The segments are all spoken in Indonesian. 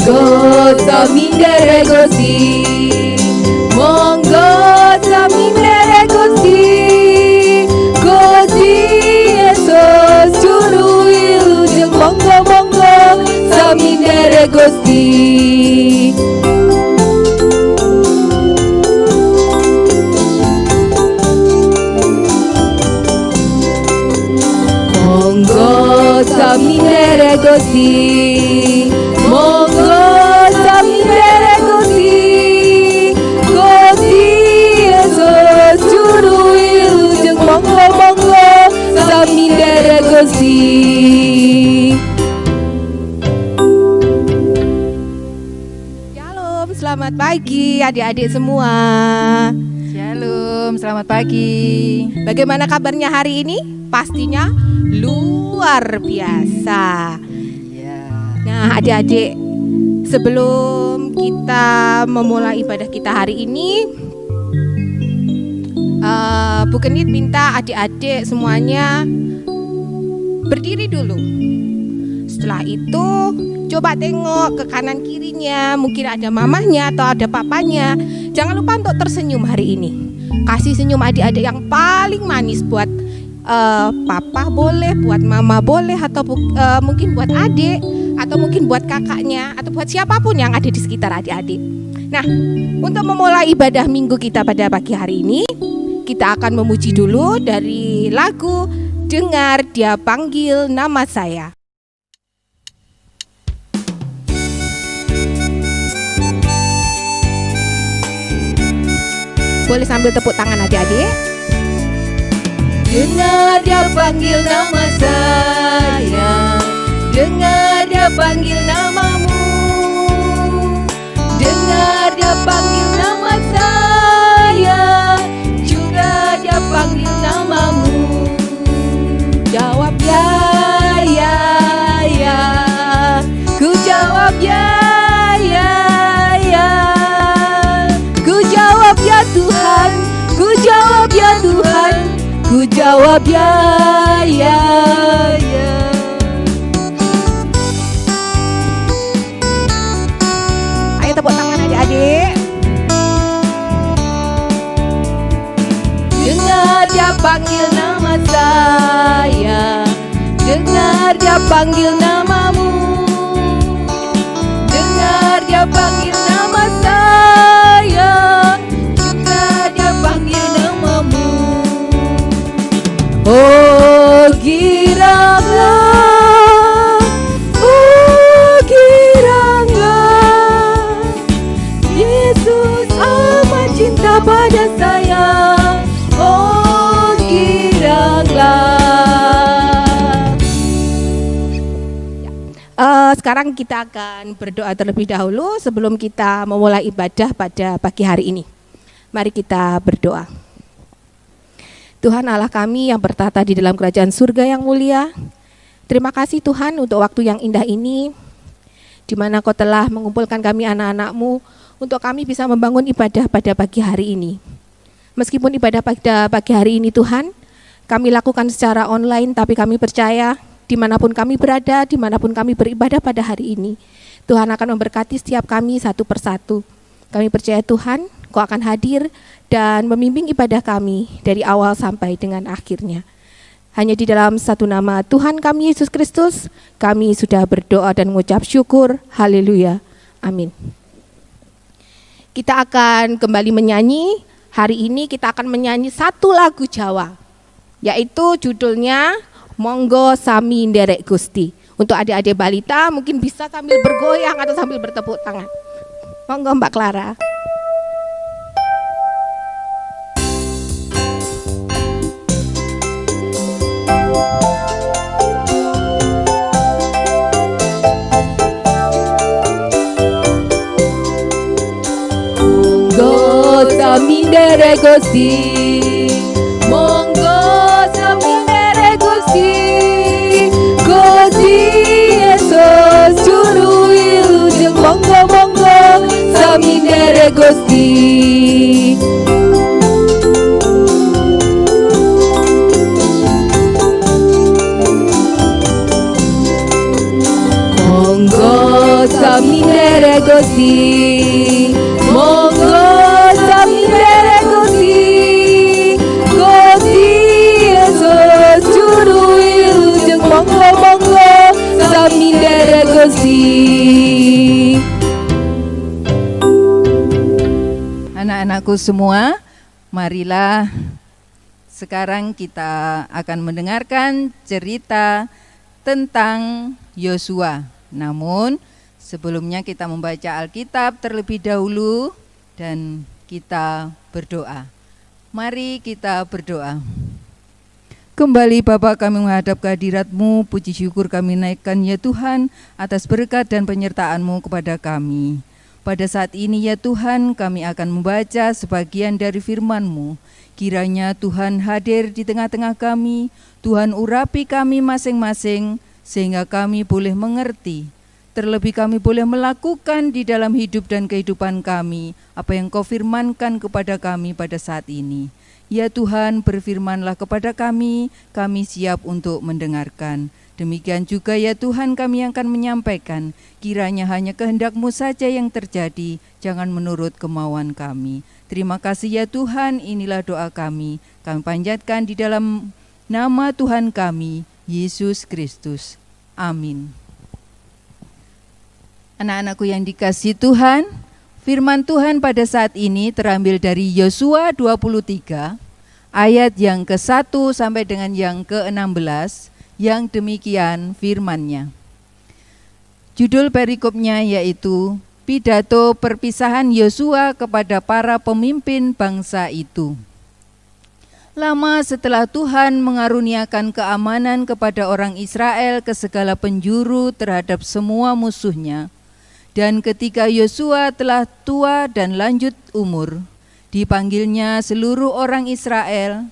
Monggo samindere Gusti, monggo samindere Gusti, Gusti Yesus juru wilujeng, monggo monggo samindere Gusti. Monggo samindere Gusti, monggo samindere Gusti, Gusti Yesus juru wilujeng, monggo monggo samindere Gusti. Shalom, selamat pagi adik-adik semua. Shalom, selamat pagi. Bagaimana kabarnya hari ini? Pastinya luar biasa. Ya. Nah, adik-adik, sebelum kita memulai ibadah kita hari ini, Bu Kenit minta adik-adik semuanya berdiri dulu. Setelah itu, coba tengok ke kanan kirinya, mungkin ada mamahnya atau ada papanya. Jangan lupa untuk tersenyum hari ini. Kasih senyum adik-adik yang paling manis buat papa boleh, buat mama boleh, atau mungkin buat adik, atau mungkin buat kakaknya, atau buat siapapun yang ada di sekitar adik-adik. Nah, untuk memulai ibadah minggu kita pada pagi hari ini, kita akan memuji dulu dari lagu Dengar Dia Panggil Nama Saya. Boleh sambil tepuk tangan adik-adik. Dengar Dia panggil nama saya, dengar Dia panggil namamu, dengar Dia panggil nama saya, juga Dia panggil namamu. Jawab ya, ya, ya. Ku jawab ya, ya, ya. Ku jawab ya Tuhan, ku jawab ya Tuhan, ku jawab ya, ya, ya. Ayo tepuk tangan adik-adik. Dengar Dia panggil nama saya, dengar Dia panggil namamu, dengar Dia panggil nama saya, juga Dia panggil namamu. Oh giranglah, oh giranglah, Yesus amat cinta pada saya. Oh giranglah. Sekarang kita akan berdoa terlebih dahulu sebelum kita memulai ibadah pada pagi hari ini. Mari kita berdoa. Tuhan Allah kami yang bertata di dalam kerajaan surga yang mulia, terima kasih Tuhan untuk waktu yang indah ini, di mana Kau telah mengumpulkan kami anak-anak-Mu untuk kami bisa membangun ibadah pada pagi hari ini. Meskipun ibadah pada pagi hari ini Tuhan, kami lakukan secara online, tapi kami percaya dimanapun kami berada, dimanapun kami beribadah pada hari ini, Tuhan akan memberkati setiap kami satu persatu. Kami percaya Tuhan, Kau akan hadir dan membimbing ibadah kami dari awal sampai dengan akhirnya. Hanya di dalam satu nama Tuhan kami Yesus Kristus, kami sudah berdoa dan mengucap syukur. Haleluya. Amin. Kita akan kembali menyanyi. Hari ini kita akan menyanyi satu lagu Jawa, yaitu judulnya Monggo Sami Nderek Gusti. Untuk adik-adik balita mungkin bisa sambil bergoyang atau sambil bertepuk tangan. Monggo Mbak Clara. Monggo sami nderek Gusti, monggo sami nderek Gusti, Gusti Yesus juru wilujeng, monggo monggo sami nderek Gusti. Monggo sami nderek Gusti, monggo sami derek Gusti, Gusti Yesus juru wilujeng, monggo sami derek Gusti. Anak-anakku semua, marilah sekarang kita akan mendengarkan cerita tentang Yosua. Namun sebelumnya kita membaca Alkitab terlebih dahulu dan kita berdoa. Mari kita berdoa. Kembali Bapa, kami menghadap kehadirat-Mu, puji syukur kami naikkan ya Tuhan atas berkat dan penyertaan-Mu kepada kami. Pada saat ini ya Tuhan, kami akan membaca sebagian dari firman-Mu. Kiranya Tuhan hadir di tengah-tengah kami, Tuhan urapi kami masing-masing, sehingga kami boleh mengerti. Terlebih kami boleh melakukan di dalam hidup dan kehidupan kami, apa yang Kau firmankan kepada kami pada saat ini. Ya Tuhan, berfirmanlah kepada kami siap untuk mendengarkan. Demikian juga ya Tuhan, kami yang akan menyampaikan, kiranya hanya kehendak-Mu saja yang terjadi, jangan menurut kemauan kami. Terima kasih ya Tuhan, inilah doa kami panjatkan di dalam nama Tuhan kami, Yesus Kristus. Amin. Anak-anakku yang dikasihi Tuhan, firman Tuhan pada saat ini terambil dari Yosua 23, ayat yang ke-1 sampai dengan yang ke-16, yang demikian firman-Nya. Judul perikopnya yaitu Pidato Perpisahan Yosua kepada para pemimpin bangsa itu. Lama setelah Tuhan mengaruniakan keamanan kepada orang Israel ke segala penjuru terhadap semua musuhnya, dan ketika Yosua telah tua dan lanjut umur, dipanggilnya seluruh orang Israel,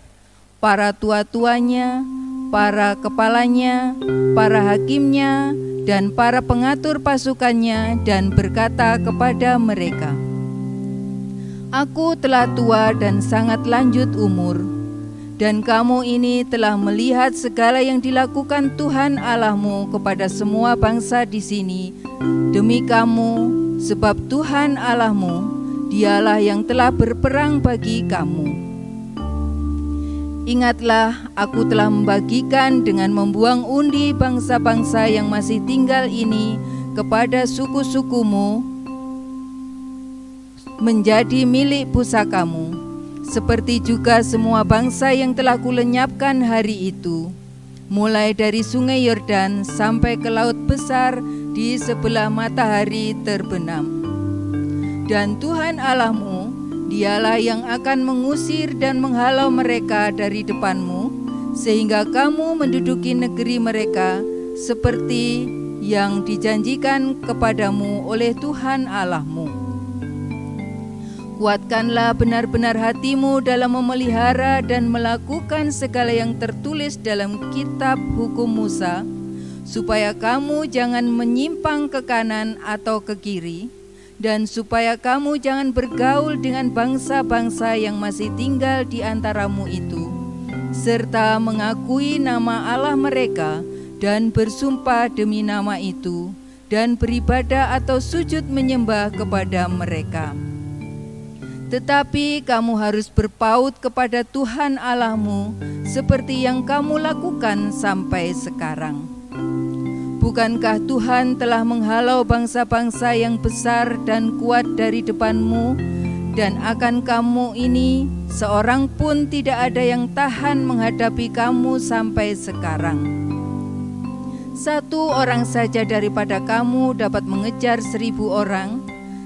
para tua-tuanya, para kepalanya, para hakimnya, dan para pengatur pasukannya, dan berkata kepada mereka, "Aku telah tua dan sangat lanjut umur, dan kamu ini telah melihat segala yang dilakukan Tuhan Allahmu kepada semua bangsa di sini demi kamu, sebab Tuhan Allahmu, Dialah yang telah berperang bagi kamu. Ingatlah, aku telah membagikan dengan membuang undi bangsa-bangsa yang masih tinggal ini kepada suku-sukumu menjadi milik pusakamu, seperti juga semua bangsa yang telah kulenyapkan hari itu, mulai dari sungai Yordan sampai ke laut besar di sebelah matahari terbenam. Dan Tuhan Allahmu, Dialah yang akan mengusir dan menghalau mereka dari depanmu, sehingga kamu menduduki negeri mereka seperti yang dijanjikan kepadamu oleh Tuhan Allahmu. Kuatkanlah benar-benar hatimu dalam memelihara dan melakukan segala yang tertulis dalam kitab hukum Musa, supaya kamu jangan menyimpang ke kanan atau ke kiri, dan supaya kamu jangan bergaul dengan bangsa-bangsa yang masih tinggal di antaramu itu, serta mengakui nama Allah mereka dan bersumpah demi nama itu, dan beribadah atau sujud menyembah kepada mereka. Tetapi kamu harus berpaut kepada Tuhan Allahmu seperti yang kamu lakukan sampai sekarang. Bukankah Tuhan telah menghalau bangsa-bangsa yang besar dan kuat dari depanmu, dan akan kamu ini seorang pun tidak ada yang tahan menghadapi kamu sampai sekarang. 1 orang saja daripada kamu dapat mengejar 1000 orang,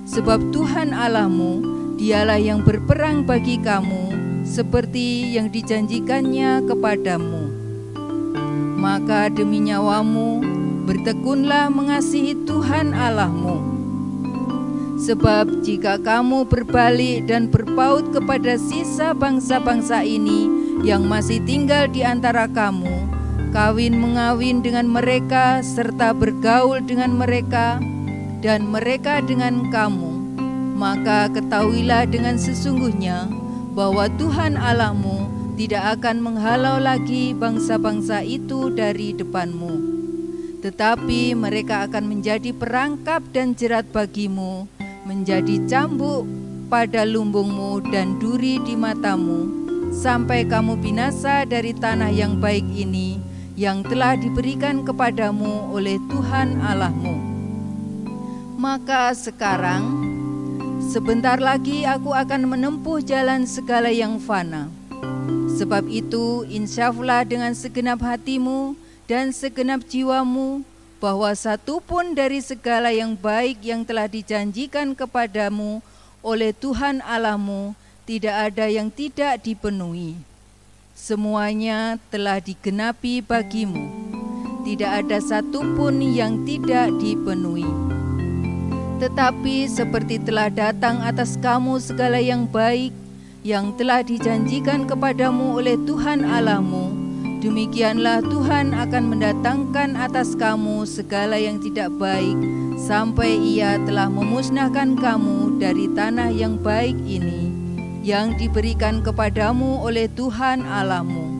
sebab Tuhan Allahmu, Dialah yang berperang bagi kamu, seperti yang dijanjikannya kepadamu. Maka demi nyawamu, bertekunlah mengasihi Tuhan Allahmu. Sebab jika kamu berbalik dan berpaut kepada sisa bangsa-bangsa ini yang masih tinggal di antara kamu, kawin-mengawin dengan mereka serta bergaul dengan mereka, dan mereka dengan kamu, maka ketahuilah dengan sesungguhnya bahwa Tuhan Allahmu tidak akan menghalau lagi bangsa-bangsa itu dari depanmu, tetapi mereka akan menjadi perangkap dan jerat bagimu menjadi cambuk pada lumbungmu dan duri di matamu, sampai kamu binasa dari tanah yang baik ini, yang telah diberikan kepadamu oleh Tuhan Allahmu. Maka sekarang, sebentar lagi aku akan menempuh jalan segala yang fana. Sebab itu, insyaflah dengan segenap hatimu dan segenap jiwamu, bahwa satu pun dari segala yang baik yang telah dijanjikan kepadamu oleh Tuhan Allahmu, tidak ada yang tidak dipenuhi. Semuanya telah digenapi bagimu, tidak ada satu pun yang tidak dipenuhi. Tetapi seperti telah datang atas kamu segala yang baik yang telah dijanjikan kepadamu oleh Tuhan Allahmu, demikianlah Tuhan akan mendatangkan atas kamu segala yang tidak baik, sampai Ia telah memusnahkan kamu dari tanah yang baik ini, yang diberikan kepadamu oleh Tuhan Allahmu.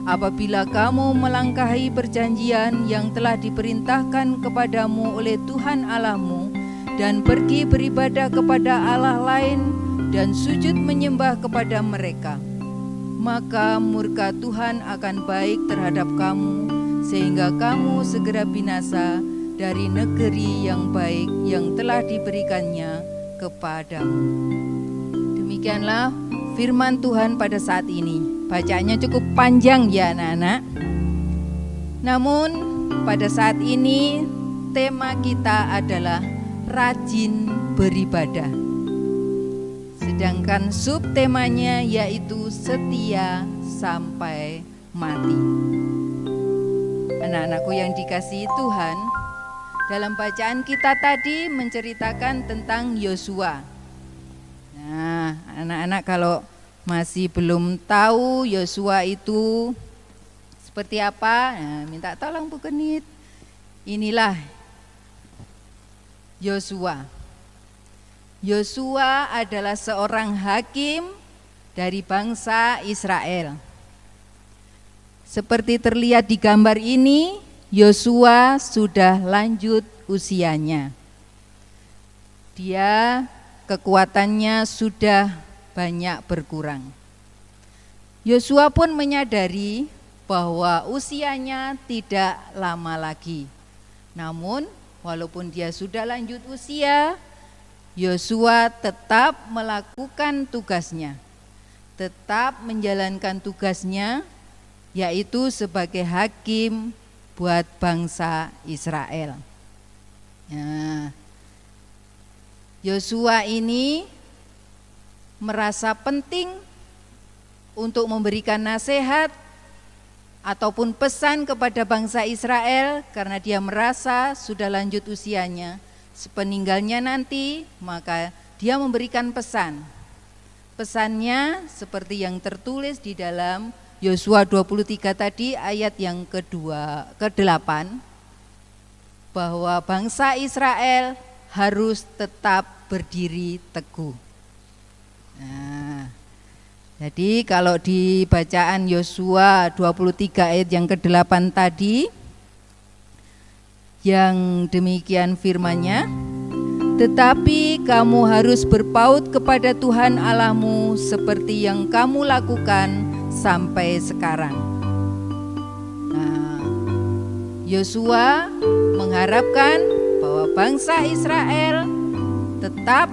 Apabila kamu melangkahi perjanjian yang telah diperintahkan kepadamu oleh Tuhan Allahmu, dan pergi beribadah kepada Allah lain, dan sujud menyembah kepada mereka, maka murka Tuhan akan baik terhadap kamu, sehingga kamu segera binasa dari negeri yang baik yang telah diberikannya kepadamu. Demikianlah firman Tuhan pada saat ini. Bacaannya cukup panjang ya anak-anak. Namun pada saat ini tema kita adalah rajin beribadah. Sedangkan subtemanya yaitu setia sampai mati. Anak-anakku yang dikasihi Tuhan, dalam bacaan kita tadi menceritakan tentang Yosua. Nah, anak-anak kalau masih belum tahu Yosua itu seperti apa, nah, minta tolong Bu Kenit. Inilah Yosua. Yosua adalah seorang hakim dari bangsa Israel. Seperti terlihat di gambar ini, Yosua sudah lanjut usianya. Dia kekuatannya sudah banyak berkurang. Yosua pun menyadari bahwa usianya tidak lama lagi. Namun, walaupun dia sudah lanjut usia, Yosua tetap melakukan tugasnya, tetap menjalankan tugasnya, yaitu sebagai hakim buat bangsa Israel. Nah, Yosua ini merasa penting untuk memberikan nasihat ataupun pesan kepada bangsa Israel karena dia merasa sudah lanjut usianya. Sepeninggalnya nanti, maka dia memberikan pesan. Pesannya seperti yang tertulis di dalam Yosua 23 tadi ayat yang ke-8, bahwa bangsa Israel harus tetap berdiri teguh. Nah, jadi kalau di bacaan Yosua 23 ayat yang ke-8 tadi, yang demikian firman-Nya, tetapi kamu harus berpaut kepada Tuhan Allahmu seperti yang kamu lakukan sampai sekarang. Nah, Yosua mengharapkan bahwa bangsa Israel tetap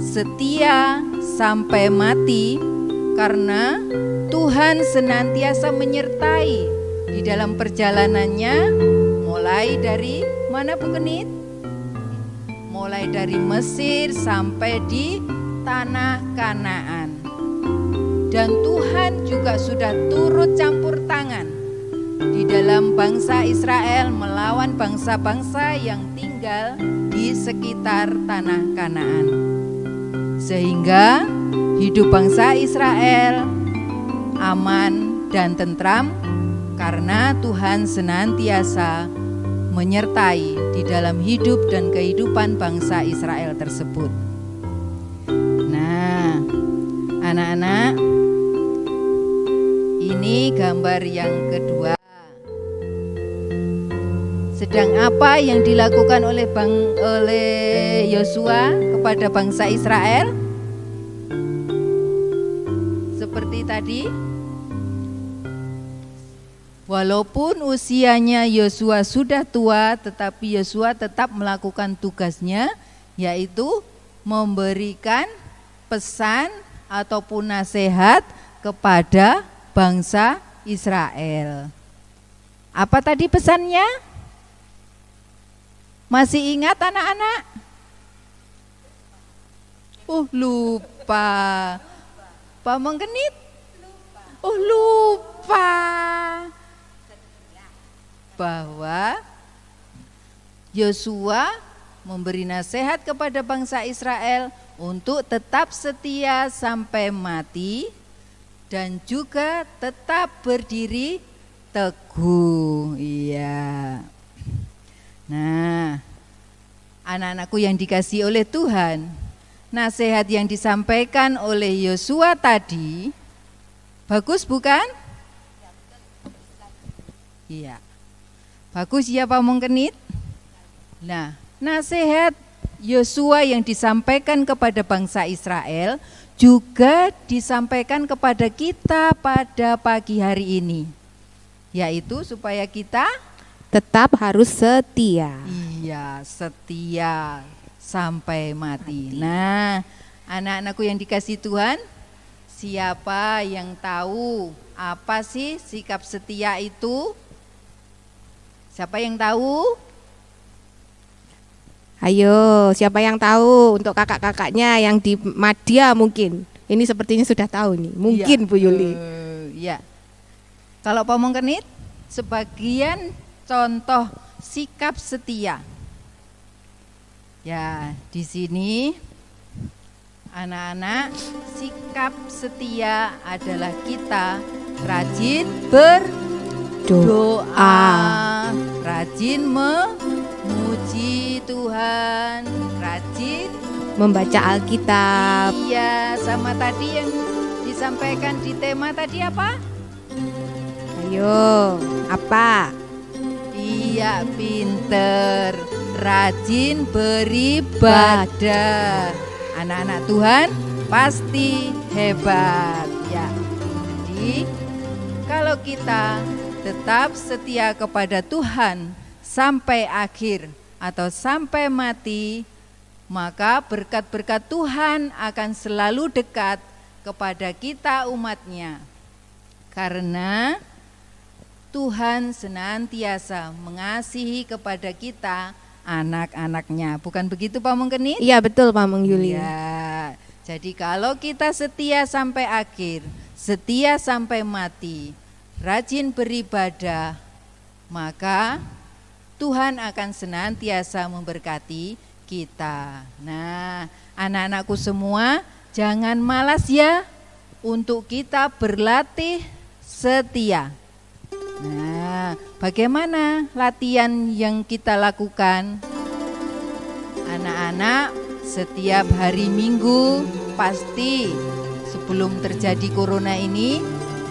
setia sampai mati, karena Tuhan senantiasa menyertai di dalam perjalanannya. Mulai dari mana Bu Kenit? Mulai dari Mesir sampai di tanah Kanaan. Dan Tuhan juga sudah turut campur tangan di dalam bangsa Israel melawan bangsa-bangsa yang tinggal di sekitar tanah Kanaan. Sehingga hidup bangsa Israel aman dan tentram karena Tuhan senantiasa menyertai di dalam hidup dan kehidupan bangsa Israel tersebut. Nah, anak-anak, ini gambar yang kedua. Sedang apa yang dilakukan oleh Yosua kepada bangsa Israel? Seperti tadi, walaupun usianya Yosua sudah tua, tetapi Yosua tetap melakukan tugasnya, yaitu memberikan pesan ataupun nasihat kepada bangsa Israel. Apa tadi pesannya? Masih ingat anak-anak? Lupa. Pak Menggenit? Lupa. Bahwa Yosua memberi nasihat kepada bangsa Israel untuk tetap setia sampai mati dan juga tetap berdiri teguh. Iya. Nah, anak-anakku yang dikasihi oleh Tuhan, nasihat yang disampaikan oleh Yosua tadi bagus bukan? Iya. Bagus ya Pak Mengkenit? Nah, nasihat Yosua yang disampaikan kepada bangsa Israel juga disampaikan kepada kita pada pagi hari ini, yaitu supaya kita Tetap harus setia. iya, setia sampai mati. Nah, anak-anakku yang dikasihi Tuhan, siapa yang tahu apa sih sikap setia itu? Siapa yang tahu? Ayo, siapa yang tahu untuk kakak-kakaknya yang di Madya mungkin. Ini sepertinya sudah tahu nih, mungkin Bu Yuli. Ya. Kalau Pak Mengkenit, sebagian contoh sikap setia. Ya, di sini anak-anak, sikap setia adalah kita rajin berdoa, rajin memuji Tuhan, rajin Membaca Alkitab. Iya, sama tadi yang disampaikan di tema tadi apa? Ayo, apa? Iya, pinter, rajin beribadah. Anak-anak Tuhan pasti hebat ya. Jadi kalau kita tetap setia kepada Tuhan sampai akhir atau sampai mati, maka berkat-berkat Tuhan akan selalu dekat kepada kita umatnya. Karena Tuhan senantiasa mengasihi kepada kita anak-anaknya. Bukan begitu Pak Mengkenit? Iya betul Pak Meng Yuli. Ya, jadi kalau kita setia sampai akhir, setia sampai mati, rajin beribadah, maka Tuhan akan senantiasa memberkati kita. Nah, anak-anakku semua, jangan malas ya untuk kita berlatih setia. Nah, bagaimana latihan yang kita lakukan? Anak-anak setiap hari Minggu pasti sebelum terjadi corona ini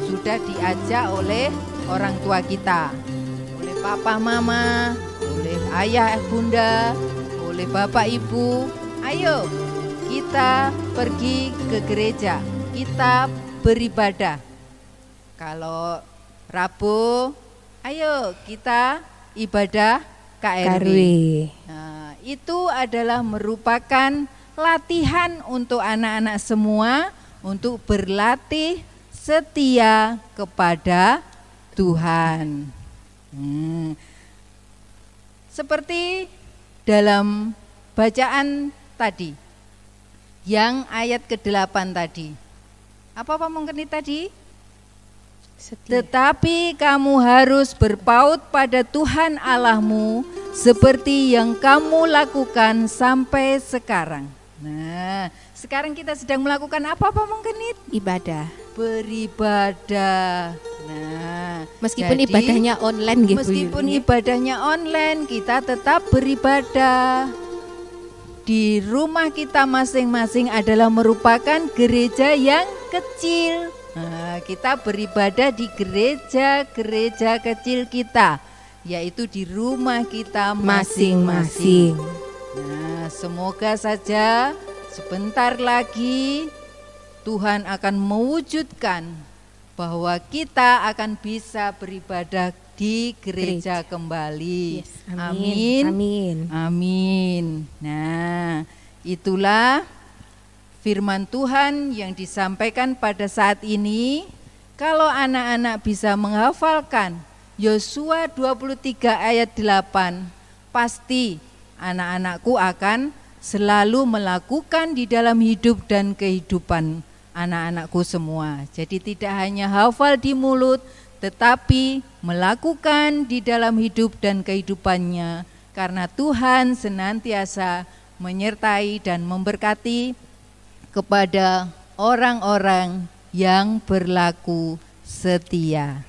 sudah diajak oleh orang tua kita, oleh papa mama, oleh ayah bunda, oleh bapak ibu. Ayo kita pergi ke gereja, kita beribadah. Kalau Rabu, ayo kita ibadah KRW. Nah, itu adalah merupakan latihan untuk anak-anak semua untuk berlatih setia kepada Tuhan. Seperti dalam bacaan tadi, yang ayat ke-8 tadi. Apa Pak Mengkenit tadi? Setia. Tetapi kamu harus berpaut pada Tuhan Allahmu seperti yang kamu lakukan sampai sekarang. Nah, sekarang kita sedang melakukan apa Pak Mengkenit? Ibadah. Beribadah. Nah, Meskipun jadi, ibadahnya online gitu. meskipun ibadahnya online, kita tetap beribadah. Di rumah kita masing-masing adalah merupakan gereja yang kecil. Nah, kita beribadah di gereja-gereja kecil kita yaitu di rumah kita masing-masing. Nah, semoga saja sebentar lagi Tuhan akan mewujudkan bahwa kita akan bisa beribadah di gereja kembali. Yes, amin. Amin. Amin. Nah, itulah firman Tuhan yang disampaikan pada saat ini. Kalau anak-anak bisa menghafalkan Yosua 23 ayat 8, pasti anak-anakku akan selalu melakukan di dalam hidup dan kehidupan anak-anakku semua. Jadi tidak hanya hafal di mulut, tetapi melakukan di dalam hidup dan kehidupannya, karena Tuhan senantiasa menyertai dan memberkati kepada orang-orang yang berlaku setia.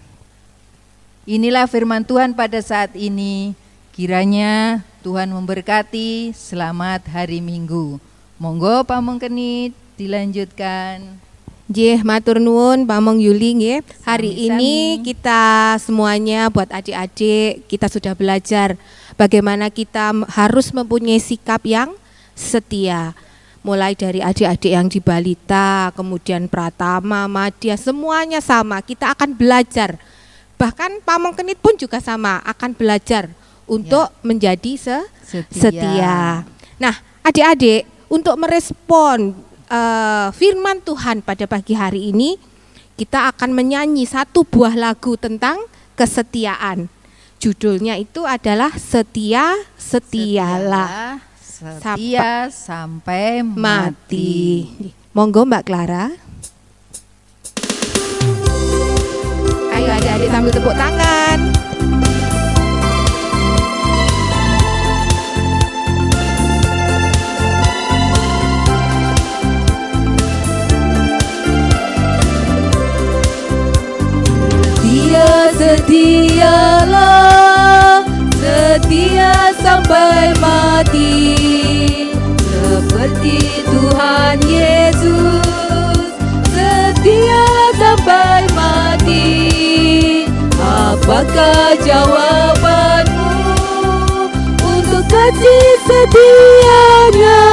Inilah firman Tuhan pada saat ini. Kiranya Tuhan memberkati. Selamat hari Minggu. Monggo Pamong Kenit dilanjutkan. Nggih, matur nuwun Pamong Yuli nggih. Hari Sami-sami. ini kita semuanya buat adik-adik kita sudah belajar bagaimana kita harus mempunyai sikap yang setia. Mulai dari adik-adik yang di balita, kemudian Pratama, Madya, semuanya sama. Kita akan belajar. Bahkan Pamong Kenit pun juga sama, akan belajar untuk menjadi setia. Nah, adik-adik, untuk merespon firman Tuhan pada pagi hari ini, kita akan menyanyi satu buah lagu tentang kesetiaan. Judulnya itu adalah Setia-setialah Setia sampai mati. Monggo Mbak Clara. Ayo adik-adik sambil tepuk tangan. Setialah, setia sampai mati, seperti Tuhan Yesus, setia sampai mati. Apakah jawabanmu untuk kasih setianya?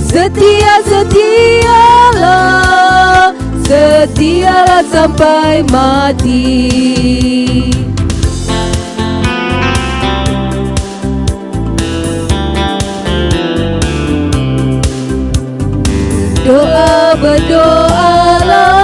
Setia-setialah, setialah sampai mati. Berdoalah,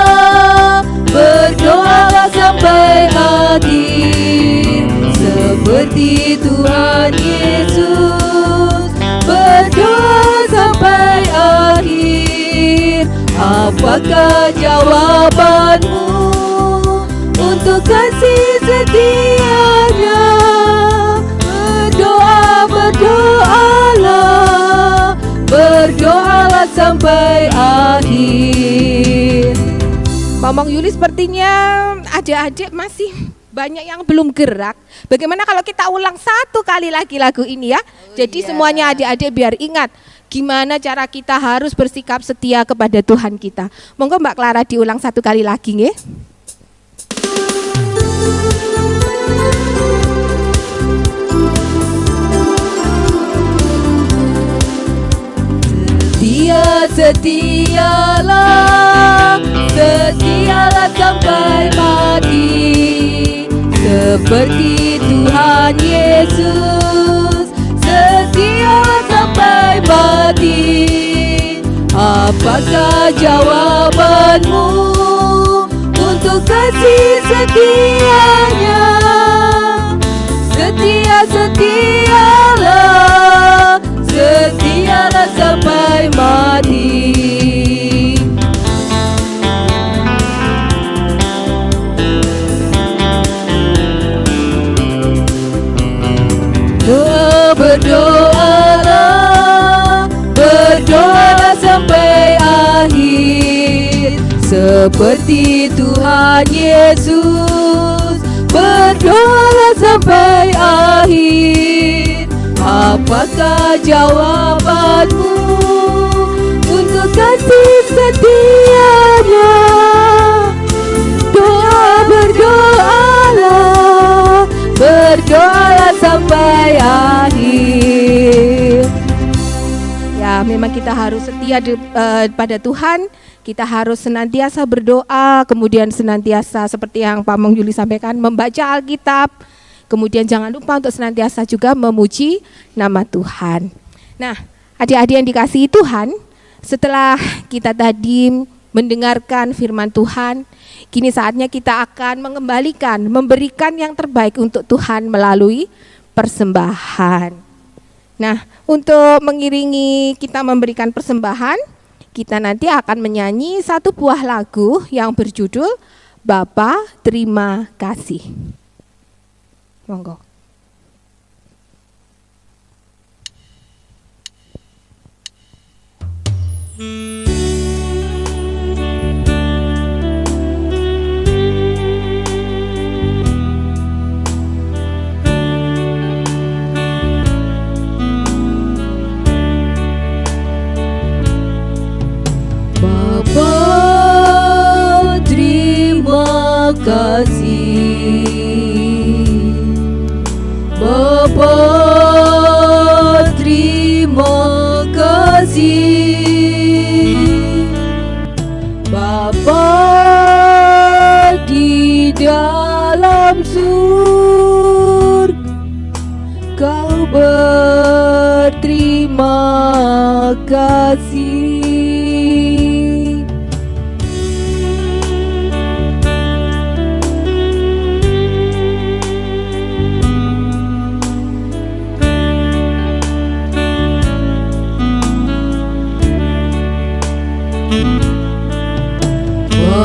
berdoalah sampai akhir, seperti Tuhan Yesus, berdoa sampai akhir. Apakah jawabanmu untuk kasih setianya? Berdoalah, berdoalah sampai akhir. Pamong Yuli, sepertinya adik-adik masih banyak yang belum gerak. Bagaimana kalau kita ulang satu kali lagi lagu ini ya? Jadi semuanya adik-adik biar ingat gimana cara kita harus bersikap setia kepada Tuhan kita. Monggo Mbak Clara diulang satu kali lagi nggih. Setialah, setialah sampai mati, seperti Tuhan Yesus, setialah sampai mati. Apakah jawabanmu untuk kasih setianya? Setia-setialah, setialah sampai mati. Berdoalah, berdoalah sampai akhir, seperti Tuhan Yesus, berdoalah sampai akhir. Apakah jawabanmu untuk kasih setianya? Berdoalah, memang kita harus setia pada Tuhan, kita harus senantiasa berdoa, kemudian senantiasa seperti yang Pak Mong Yuli sampaikan, membaca Alkitab, kemudian jangan lupa untuk senantiasa juga memuji nama Tuhan. Nah, adik-adik yang dikasihi Tuhan, setelah kita tadi mendengarkan firman Tuhan, kini saatnya kita akan memberikan yang terbaik untuk Tuhan melalui persembahan. Nah, untuk mengiringi kita memberikan persembahan, kita nanti akan menyanyi satu buah lagu yang berjudul Bapa Terima Kasih. Monggo. Bapa terima kasih, Bapa terima kasih, Bapa di dalam surga, Kau berterima kasih.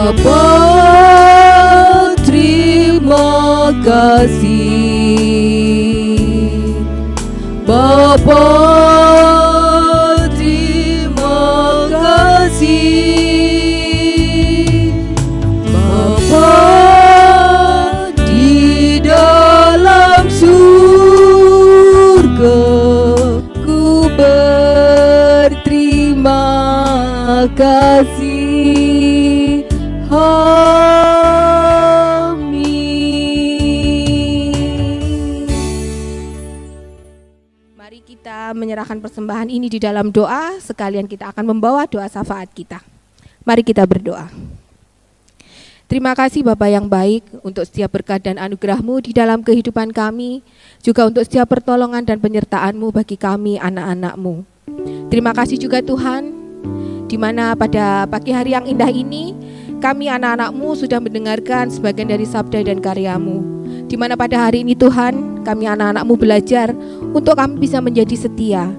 Bapa terima kasih, Bapa terima kasih, Bapa di dalam surga, ku berterima kasih. Amin. Mari kita menyerahkan persembahan ini di dalam doa, sekalian kita akan membawa doa syafaat kita. Mari kita berdoa. Terima kasih Bapa yang baik untuk setiap berkat dan anugerah-Mu di dalam kehidupan kami, juga untuk setiap pertolongan dan penyertaan-Mu bagi kami anak-anak-Mu. Terima kasih juga Tuhan, di mana pada pagi hari yang indah ini, kami anak-anak-Mu sudah mendengarkan sebagian dari sabda dan karya-Mu. Di mana pada hari ini Tuhan, kami anak-anak-Mu belajar untuk kami bisa menjadi setia.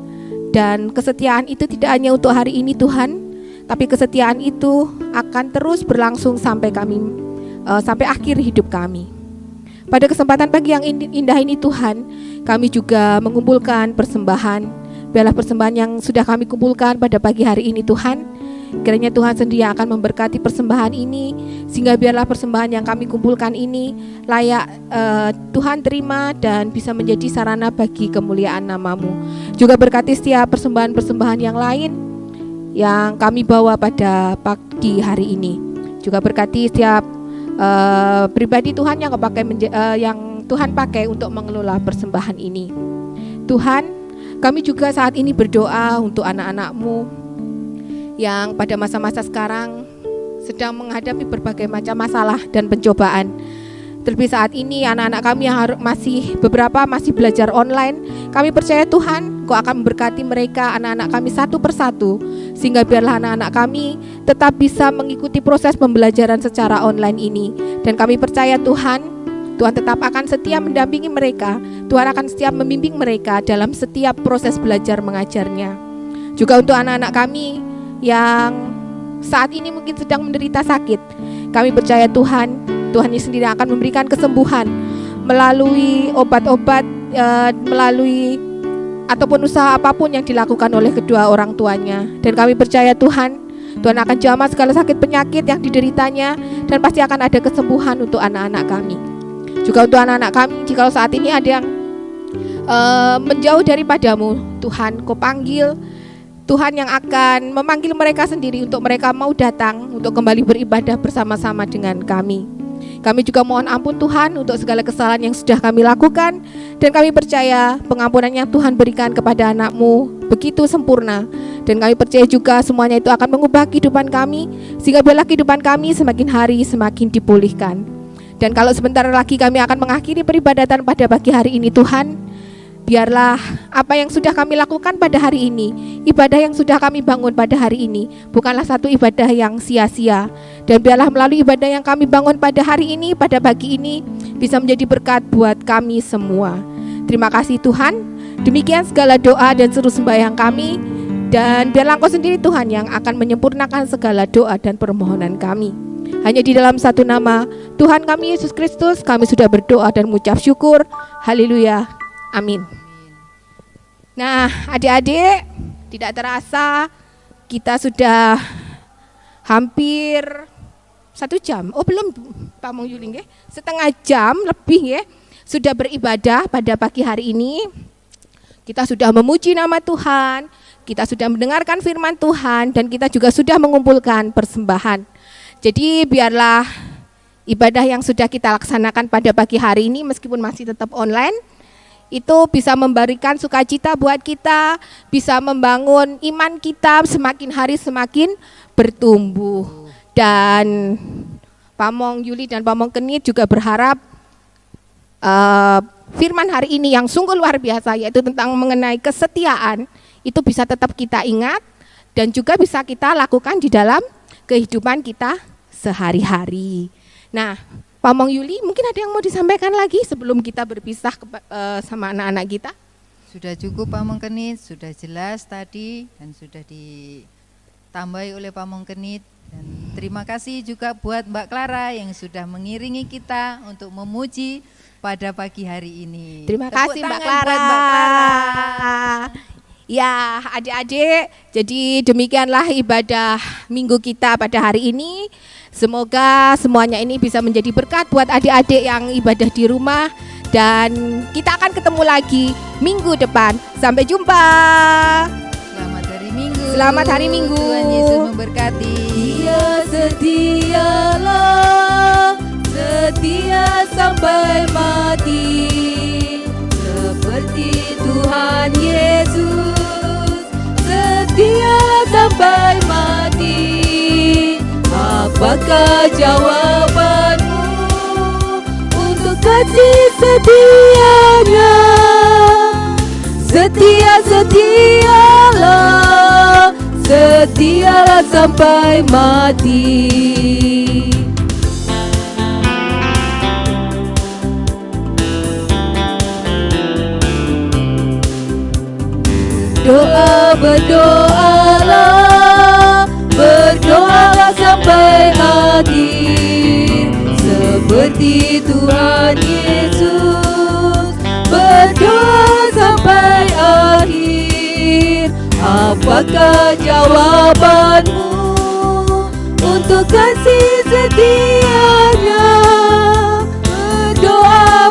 Dan kesetiaan itu tidak hanya untuk hari ini Tuhan, tapi kesetiaan itu akan terus berlangsung sampai akhir hidup kami. Pada kesempatan pagi yang indah ini Tuhan, kami juga mengumpulkan persembahan. Biarlah persembahan yang sudah kami kumpulkan pada pagi hari ini Tuhan, kiranya Tuhan sendiri yang akan memberkati persembahan ini, sehingga biarlah persembahan yang kami kumpulkan ini layak Tuhan terima dan bisa menjadi sarana bagi kemuliaan nama-Mu. Juga berkati setiap persembahan-persembahan yang lain yang kami bawa pada pagi hari ini. Juga berkati setiap pribadi Tuhan yang Tuhan pakai untuk mengelola persembahan ini. Tuhan, kami juga saat ini berdoa untuk anak-anak-Mu yang pada masa-masa sekarang sedang menghadapi berbagai macam masalah dan pencobaan. Terlebih saat ini anak-anak kami yang beberapa masih belajar online, kami percaya Tuhan Kau akan memberkati mereka, anak-anak kami satu persatu, sehingga biarlah anak-anak kami tetap bisa mengikuti proses pembelajaran secara online ini. Dan kami percaya Tuhan tetap akan setia mendampingi mereka, Tuhan akan setia membimbing mereka dalam setiap proses belajar mengajarnya. Juga untuk anak-anak kami yang saat ini mungkin sedang menderita sakit, kami percaya Tuhan sendiri akan memberikan kesembuhan melalui obat-obat, melalui ataupun usaha apapun yang dilakukan oleh kedua orang tuanya. Dan kami percaya Tuhan akan jamah segala sakit penyakit yang dideritanya, dan pasti akan ada kesembuhan untuk anak-anak kami. Juga untuk anak-anak kami, jika saat ini ada yang menjauh daripada-Mu, Tuhan Kau panggil, Tuhan yang akan memanggil mereka sendiri untuk mereka mau datang untuk kembali beribadah bersama-sama dengan kami. Kami juga mohon ampun Tuhan untuk segala kesalahan yang sudah kami lakukan, dan kami percaya pengampunan yang Tuhan berikan kepada anak-Mu begitu sempurna, dan kami percaya juga semuanya itu akan mengubah kehidupan kami, sehingga biarlah kehidupan kami semakin hari semakin dipulihkan. Dan kalau sebentar lagi kami akan mengakhiri peribadatan pada pagi hari ini Tuhan, biarlah apa yang sudah kami lakukan pada hari ini, ibadah yang sudah kami bangun pada hari ini, bukanlah satu ibadah yang sia-sia. Dan biarlah melalui ibadah yang kami bangun pada hari ini, pada pagi ini, bisa menjadi berkat buat kami semua. Terima kasih Tuhan. Demikian segala doa dan seru sembahyang kami. Dan biarlah Engkau sendiri Tuhan yang akan menyempurnakan segala doa dan permohonan kami. Hanya di dalam satu nama Tuhan kami Yesus Kristus kami sudah berdoa dan mengucap syukur. Haleluya. Amin. Nah, adik-adik, tidak terasa kita sudah hampir 1 jam. Oh belum, Pak Mong Yuli, setengah jam lebih ya, sudah beribadah pada pagi hari ini. Kita sudah memuji nama Tuhan, kita sudah mendengarkan firman Tuhan, dan kita juga sudah mengumpulkan persembahan. Jadi biarlah ibadah yang sudah kita laksanakan pada pagi hari ini, meskipun masih tetap online, itu bisa memberikan sukacita buat kita, bisa membangun iman kita semakin hari semakin bertumbuh. Dan Pak Mong Yuli dan Pak Mong Kenit juga berharap firman hari ini yang sungguh luar biasa, yaitu tentang mengenai kesetiaan, itu bisa tetap kita ingat dan juga bisa kita lakukan di dalam kehidupan kita sehari-hari. Nah, Pak Mong Yuli, mungkin ada yang mau disampaikan lagi sebelum kita berpisah sama anak-anak kita? Sudah cukup Pak Mong Kenit, sudah jelas tadi dan sudah ditambahi oleh Pak Mong Kenit. Dan terima kasih juga buat Mbak Clara yang sudah mengiringi kita untuk memuji pada pagi hari ini. Terima kasih Mbak Clara. Ya, adik-adik, jadi demikianlah ibadah minggu kita pada hari ini. Semoga semuanya ini bisa menjadi berkat buat adik-adik yang ibadah di rumah. Dan kita akan ketemu lagi minggu depan. Sampai jumpa. Selamat hari Minggu. Selamat hari Minggu. Tuhan Yesus memberkati. Dia setialah, setia sampai mati. Seperti Tuhan Yesus, setia sampai mati. Apakah jawabanmu untuk kasih setianya? Setialah, setialah sampai mati. Berdoalah sampai akhir, seperti Tuhan Yesus. Berdoa sampai akhir. Apakah jawabanmu untuk kasih setianya? Berdoa